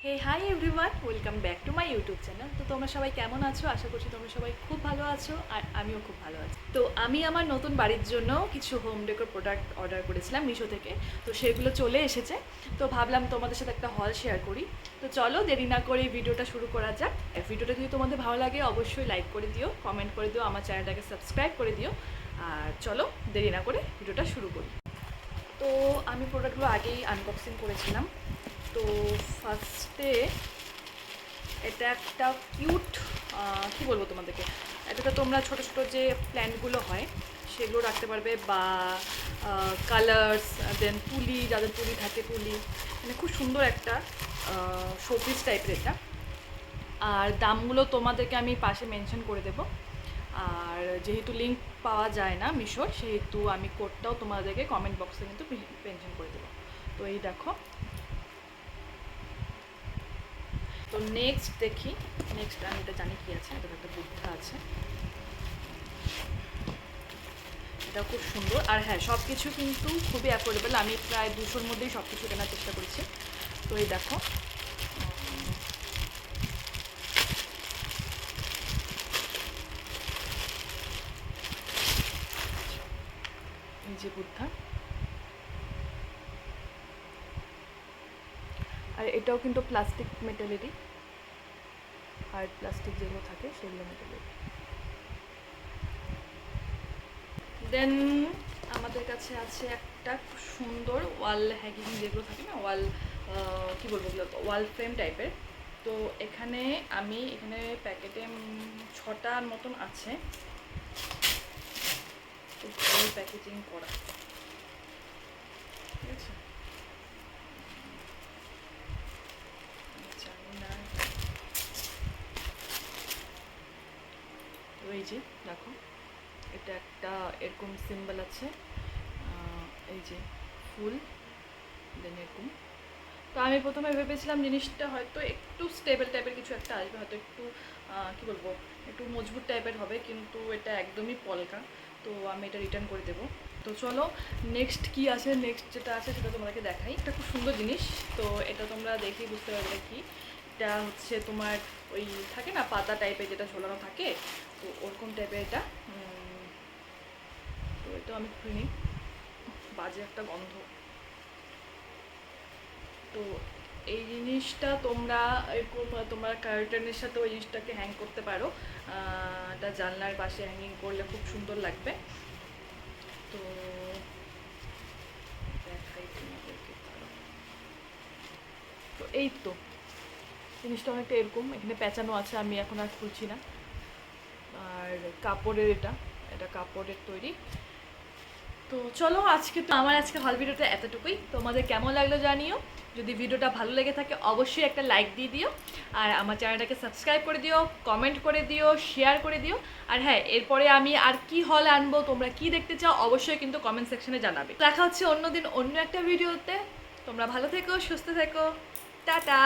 Hey hi everyone, welcome back to my YouTube channel. তো তোমরা সবাই কেমন আছো? আশা করছি তোমরা সবাই খুব ভালো আছো, আর আমিও খুব ভালো আছি। তো আমি আমার নতুন বাড়ির জন্য কিছু হোম ডেকোর প্রোডাক্ট অর্ডার করেছিলাম মিশো থেকে। তো সেগুলো চলে এসেছে। তো ভাবলাম তোমাদের সাথে একটা হল শেয়ার করি। তো চলো দেরি না করে ভিডিওটা শুরু করা যাক। আর ভিডিওটা যদি তোমাদের ভালো লাগে অবশ্যই লাইক করে দিও, কমেন্ট করে দিও, আমার চ্যানেলটাকে সাবস্ক্রাইব করে দিও। আর চলো দেরি না করে ভিডিওটা শুরু করি। তো আমি প্রোডাক্টগুলো আগেই আনবক্সিং করেছিলাম। তো ফার্স্টে এটা একটা কিউট, কী বলবো তোমাদেরকে, এটাতে তোমরা ছোটো ছোটো যে প্ল্যান্টগুলো হয় সেগুলো রাখতে পারবে, বা কালার্স, দেন তুলি, যাদের তুলি থাকে তুলি, মানে খুব সুন্দর একটা শোপিস টাইপের এটা। আর দামগুলো তোমাদেরকে আমি পাশে মেনশন করে দেবো। আর যেহেতু লিঙ্ক পাওয়া যায় না মিশোর, সেহেতু আমি কোডটাও তোমাদেরকে কমেন্ট বক্সে কিন্তু মেনশন করে দেবো। তো এই দেখো। তো নেক্সট দেখি, নেক্সট আমি এটা জানি কী আছে, এটা একটা বুদ্ধা আছে, এটা খুব সুন্দর। আর হ্যাঁ, সব কিছু কিন্তু খুবই অ্যাফোর্ডেবল, আমি প্রায় 200-র মধ্যেই সব কিছু কেনার চেষ্টা করেছি। তো এই দেখো, এই যে বুদ্ধা। আর এটাও কিন্তু প্লাস্টিক মেটেলেরই, হার্ড প্লাস্টিক যেগুলো থাকে সেগুলো মেটেলের। দেন আমাদের কাছে আছে একটা খুব সুন্দর ওয়াল হ্যাঙ্গিং, যেগুলো থাকে না, ওয়াল কী বলবো, ওয়াল ফ্রেম টাইপের। তো এখানে প্যাকেটে 6টার মতন আছে, খুব ভালো প্যাকেজিং করা, ঠিক আছে। জানি না, এই যে দেখো, এটা একটা এরকম সিম্বল আছে, এই যে ফুল, দেন এরকম। তো আমি প্রথমে ভেবেছিলাম জিনিসটা হয়তো একটু স্টেবল টাইপের কিছু একটা আসবে, হয়তো একটু কী বলবো, একটু মজবুত টাইপের হবে, কিন্তু এটা একদমই পলকা। তো আমি এটা রিটার্ন করে দেবো। তো চলো নেক্সট কি আছে, নেক্সট যেটা আছে সেটা তোমাদেরকে দেখাই। এটা খুব সুন্দর জিনিস, তো এটা তোমরা দেখেই বুঝতে পারবে কি। এটা হচ্ছে তোমার ওই থাকে না পাতা টাইপের যেটা ঝোলানো থাকে, তো ওরকম টাইপের এটা। তো এটা আমি খুলিনি, বাজে একটা গন্ধ। তো এই জিনিসটা তোমরা এরকম তোমরা কার্টেনের সাথে ওই জিনিসটাকে হ্যাং করতে পারো, এটা জানলার পাশে হ্যাঙ্গিং করলে খুব সুন্দর লাগবে। তো দেখাই তোমাদেরকে, তো এই তো জিনিসটা অনেকটা এরকম, এখানে পেঁচানো আছে, আমি এখন আর খুলছি না। আর কাপড়ের, এটা এটা কাপড়ের তৈরি। তো চলো আজকে হল ভিডিওটা এতটুকুই। তোমাদের কেমন লাগলো জানিও। যদি ভিডিওটা ভালো লেগে থাকে অবশ্যই একটা লাইক দিয়ে দিও, আর আমার চ্যানেলটাকে সাবস্ক্রাইব করে দিও, কমেন্ট করে দিও, শেয়ার করে দিও। আর হ্যাঁ, এরপরে আমি আর কি হল আনবো, তোমরা কি দেখতে চাও অবশ্যই কিন্তু কমেন্ট সেকশনে জানাবে। দেখা হচ্ছে অন্যদিন অন্য একটা ভিডিওতে। তোমরা ভালো থেকো, সুস্থ থেকো, টাটা।